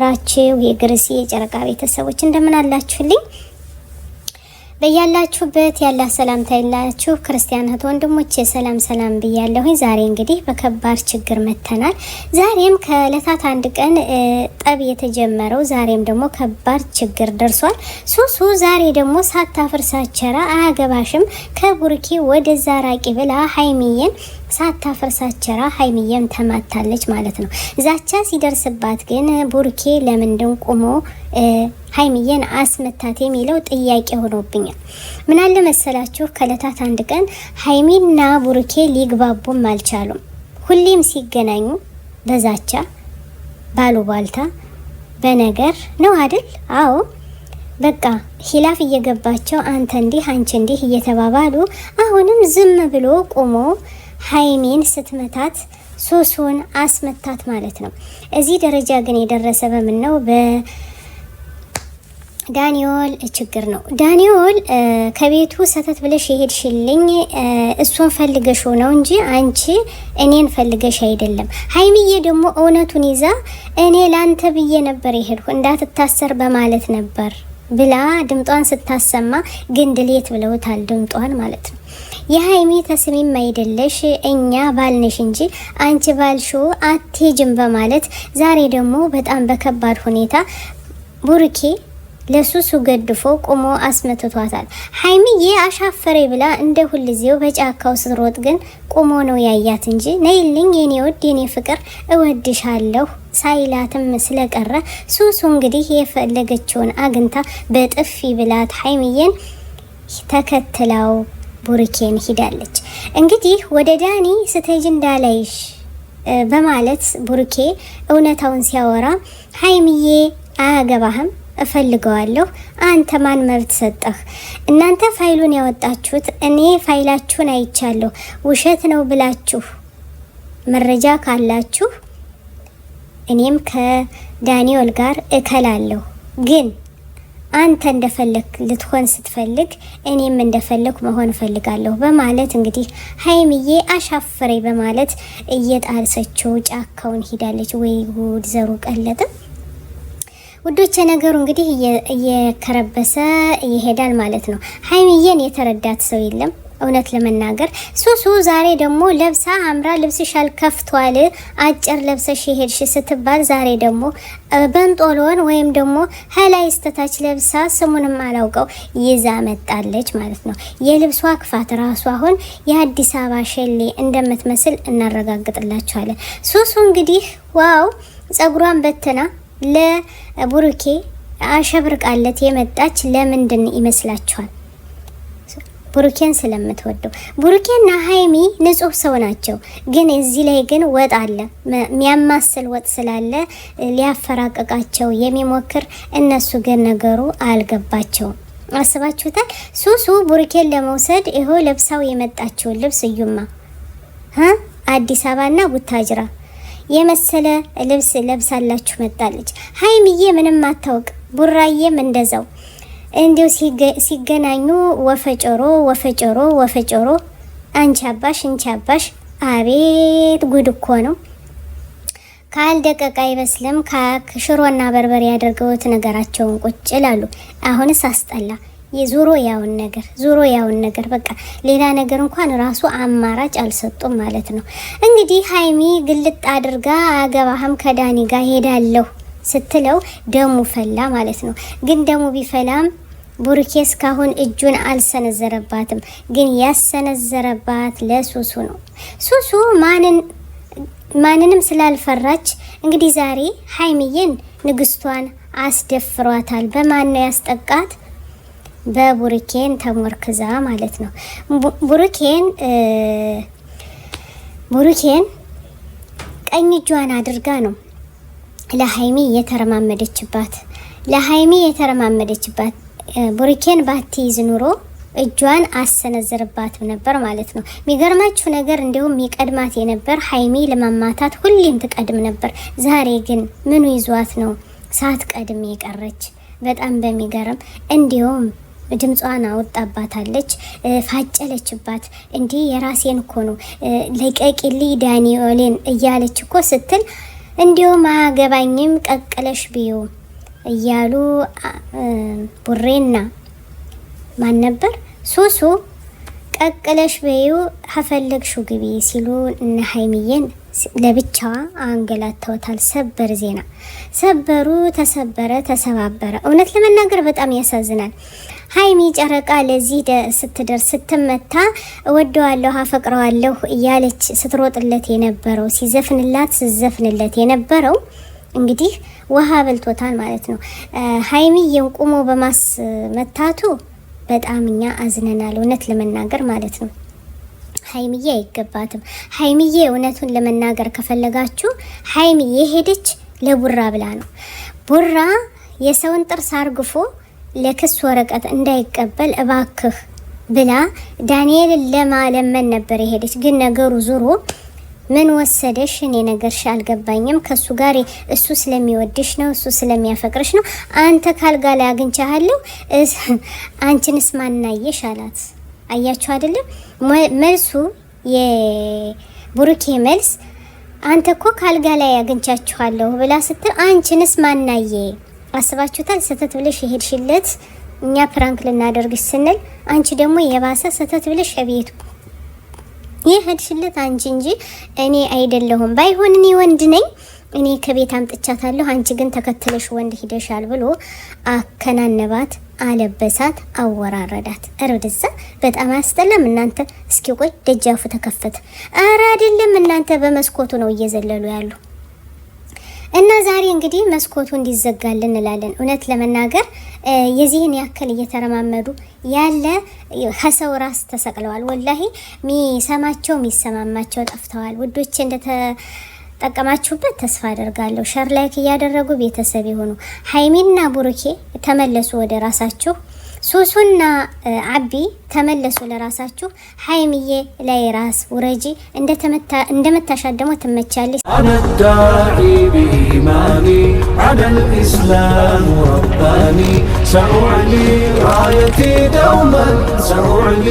ራችሁ የግርሲ የጨረቃ ቤተሰቦች እንደምን አላችሁልኝ? በያላችሁበት ያለ ሰላምታ ይላችሁ ክርስቲያን እህት ወንድሞቼ ሰላም ብያለሁ። ዛሬ እንግዲህ በከባድ ችግር መተናል። ዛሬም ከእለታት አንድ ቀን ጠብ የተጀመረው ዛሬም ደግሞ ከባድ ችግር ደርሷል። ሱሱ ዛሬ ደግሞ ሳታፍርሳቸራ አያገባሽም ከቡርኪ ወደ ዛራቂ ብላ ሀይሚዬን ሳታፍርሳቸራ ሀይሚዬም ተማታለች ማለት ነው። ዛቻ ሲደርስባት ግን ቡርኪ ለምንድን ቆሞ ሀይሚዬን አስመታት የሚለው ጥያቄ ሆኖብኛል። ምን አለ መሰላችሁ ከለታት አንድ ቀን ሀይሚና ቡርኬ ሊግባቡም አልቻሉም። ሁሌም ሲገናኙ በዛቻ ባሉባልታ በነገር ነው አይደል? አዎ በቃ ሂላፍ እየገባቸው አንተ እንዲህ አንቺ እንዲህ እየተባባሉ አሁንም ዝም ብሎ ቆሞ ሀይሚን ስትመታት ሱሱን አስመታት ማለት ነው። እዚህ ደረጃ ግን የደረሰ በምን ነው? ዳኒዮል ችግር ነው። ዳኒዮል ከቤቱ ሰተት ብለሽ የሄድሽልኝ እሱን ፈልገሽ ነው እንጂ አንቺ እኔን ፈልገሽ አይደለም። ሀይሚዬ ደግሞ እውነቱን ይዛ እኔ ላንተ ብዬ ነበር የሄድኩ እንዳትታሰር በማለት ነበር ብላ ድምጧን ስታሰማ ግን ድሌት ብለውታል ድምጧን ማለት ነው። የሀይሚ ተስሚም አይደለሽ እኛ ባልነሽ እንጂ አንቺ ባልሽው አትሄጅም በማለት ዛሬ ደግሞ በጣም በከባድ ሁኔታ ቡርኬ ለሱሱ ገድፎ ቆሞ አስመትቷታል። ሀይሚዬ አሻፈሬ ብላ እንደ ሁልጊዜው በጫካው ስትሮጥ ግን ቆሞ ነው ያያት እንጂ ነይልኝ የኔ ወድ የኔ ፍቅር እወድሻለሁ ሳይላትም ስለቀረ ሱሱ እንግዲህ የፈለገችውን አግንታ በጥፊ ብላት ሀይሚዬን ተከትላው ቡርኬን ሂዳለች። እንግዲህ ወደ ዳኒ ስትሄጂ እንዳላይሽ በማለት ቡርኬ እውነታውን ሲያወራ ሀይሚዬ አያገባህም እፈልገዋለሁ አንተ ማን መብት ሰጠህ? እናንተ ፋይሉን ያወጣችሁት እኔ ፋይላችሁን አይቻለሁ ውሸት ነው ብላችሁ መረጃ ካላችሁ እኔም ከዳኒዮል ጋር እከላለሁ። ግን አንተ እንደፈለክ ልትሆን ስትፈልግ እኔም እንደፈለኩ መሆን ፈልጋለሁ በማለት እንግዲህ ሀይሚዬ አሻፈሬ በማለት እየጣልሰችው ጫካውን ሂዳለች። ወይ ጉድ ዘሩ ቀለጠ። ውዶቼ ነገሩ እንግዲህ እየከረበሰ ይሄዳል ማለት ነው። ሀይሚዬን የተረዳት ሰው የለም እውነት ለመናገር። ሱሱ ዛሬ ደግሞ ለብሳ አምራ ልብስሻል ከፍቷል አጭር ለብሰሽ ሄድሽ ስትባል ዛሬ ደግሞ በንጦሎን ወይም ደግሞ ሀላይ ስተታች ለብሳ ስሙንም አላውቀው ይዛ መጣለች ማለት ነው። የልብሷ ክፋት ራሱ አሁን የአዲስ አበባ ሸሌ እንደምትመስል እናረጋግጥላችኋለን። ሱሱ እንግዲህ ዋው ጸጉሯን በትና ለቡርኬ አሸብርቃለት የመጣች ለምንድን ይመስላችኋል? ቡርኬን ስለምትወደው። ቡርኬና ሀይሚ ንጹህ ሰው ናቸው። ግን እዚህ ላይ ግን ወጥ አለ፣ የሚያማስል ወጥ ስላለ ሊያፈራቀቃቸው የሚሞክር እነሱ ግን ነገሩ አልገባቸውም። አስባችሁታል? ሱሱ ቡርኬን ለመውሰድ ይኸው ለብሳው የመጣችውን ልብስ እዩማ አዲስ አበባና ቡታጅራ የመሰለ ልብስ ለብሳላችሁ መጣለች። ሀይሚዬ ምንም አታውቅ፣ ቡራዬም እንደዛው እንዲው ሲገናኙ ወፈጮሮ አንቺ አባሽ አቤት ጉድ እኮ ነው። ካልደቀቀ አይበስልም። ከሽሮና በርበሬ ያደርገውት ነገራቸውን ቁጭ ይላሉ። አሁንስ አስጠላ። የዙሮ ያውን ነገር በቃ ሌላ ነገር እንኳን ራሱ አማራጭ አልሰጡም ማለት ነው። እንግዲህ ሀይሚ ግልጥ አድርጋ አገባህም ከዳኒ ጋር ሄዳለሁ ስትለው ደሙ ፈላ ማለት ነው። ግን ደሙ ቢፈላም ቡርኬ እስካሁን እጁን አልሰነዘረባትም። ግን ያሰነዘረባት ለሱሱ ነው። ሱሱ ማንንም ስላልፈራች እንግዲህ ዛሬ ሀይሚዬን ንግስቷን አስደፍሯታል። በማን ነው ያስጠቃት? በቡርኬን ተሞርክዛ ማለት ነው። ቡርኬን ቀኝ እጇን አድርጋ ነው ለሀይሚ የተረማመደችባት። ቡርኬን ባትይዝ ኑሮ እጇን አሰነዘረባትም ነበር ማለት ነው። የሚገርማችሁ ነገር እንዲሁም የሚቀድማት የነበር ሀይሚ ለማማታት ሁሌም ትቀድም ነበር። ዛሬ ግን ምኑ ይዟት ነው ሳትቀድም የቀረች? በጣም በሚገርም እንዲሁም ድምጿን አወጣባታለች፣ ፋጨለችባት። እንዲህ የራሴን እኮ ነው ለቀቂሊ ዳኒዮልን እያለች እኮ ስትል እንዲያውም አያገባኝም ቀቅለሽ ቢዩ እያሉ ቡሬና ማን ነበር ሱሱ ቀቅለሽ ቢዩ ሀፈለግሽው ግቢ ሲሉ እነ ሀይሚዬን ለብቻዋ አንገላተውታል። ሰበር ዜና ሰበሩ፣ ተሰበረ፣ ተሰባበረ። እውነት ለመናገር በጣም ያሳዝናል። ሀይሚ ጨረቃ ለዚህ ስትደርስ ስትመታ እወደዋለሁ አፈቅረዋለሁ እያለች ስትሮጥለት የነበረው ሲዘፍንለት የነበረው እንግዲህ ውሃ በልቶታል ማለት ነው። ሀይሚዬን ቁሞ በማስመታቱ በጣም እኛ አዝነናል፣ እውነት ለመናገር ማለት ነው። ሀይሚዬ አይገባትም። ሀይሚዬ እውነቱን ለመናገር ከፈለጋችሁ ሀይሚዬ ሄደች ለቡራ ብላ ነው። ቡራ የሰውን ጥርስ አርግፎ ለክስ ወረቀት እንዳይቀበል እባክህ ብላ ዳንኤልን ለማለመን ነበር የሄደች። ግን ነገሩ ዙሮ ምን ወሰደሽ? እኔ ነገርሽ አልገባኝም። ከሱ ጋር እሱ ስለሚወድሽ ነው፣ እሱ ስለሚያፈቅርሽ ነው። አንተ ካልጋ ላይ አግኝቻለሁ፣ አንቺንስ ማናየሽ አላት። አያችሁ አይደለም መልሱ፣ የቡሩኬ መልስ አንተ እኮ ካልጋ ላይ አግኝቻችኋለሁ ብላ ስትል አንቺንስ ማናየ? አስባችሁታል? ሰተት ብለሽ የሄድሽለት እኛ ፕራንክ ልናደርግሽ ስንል አንቺ ደግሞ የባሰ ሰተት ብለሽ ቤቱ የሄድሽለት አንቺ እንጂ እኔ አይደለሁም። ባይሆን እኔ ወንድ ነኝ፣ እኔ ከቤት አምጥቻታለሁ፣ አንቺ ግን ተከትለሽ ወንድ ሂደሻል ብሎ አከናነባት፣ አለበሳት፣ አወራረዳት። እርድዛ በጣም አያስጠላም እናንተ? እስኪ ቆይ ደጃፉ ተከፈተ። ኧረ አይደለም እናንተ በመስኮቱ ነው እየዘለሉ ያሉ። እና ዛሬ እንግዲህ መስኮቱ እንዲዘጋልን እንላለን። እውነት ለመናገር የዚህን ያክል እየተረማመዱ ያለ ከሰው ራስ ተሰቅለዋል። ወላሂ ሚሰማቸው ሚሰማማቸው ጠፍተዋል። ውዶቼ እንደተጠቀማችሁበት ተስፋ አደርጋለሁ። ሸር ላይክ እያደረጉ ቤተሰብ ይሁኑ። ሀይሚና ቡሩኬ ተመለሱ ወደ ራሳችሁ። ሱሱና አቢ ተመለሱ ለራሳችሁ። ሀይሚዬ ላይ ራስ ውረጂ። እንደመታሻት ደግሞ ትመቻለች። አነዳዒ ቢኢማኒ ዐለል ኢስላም ረባኒ ሰኡዕሊ ራየቲ ደውመን ሰኡዕሊ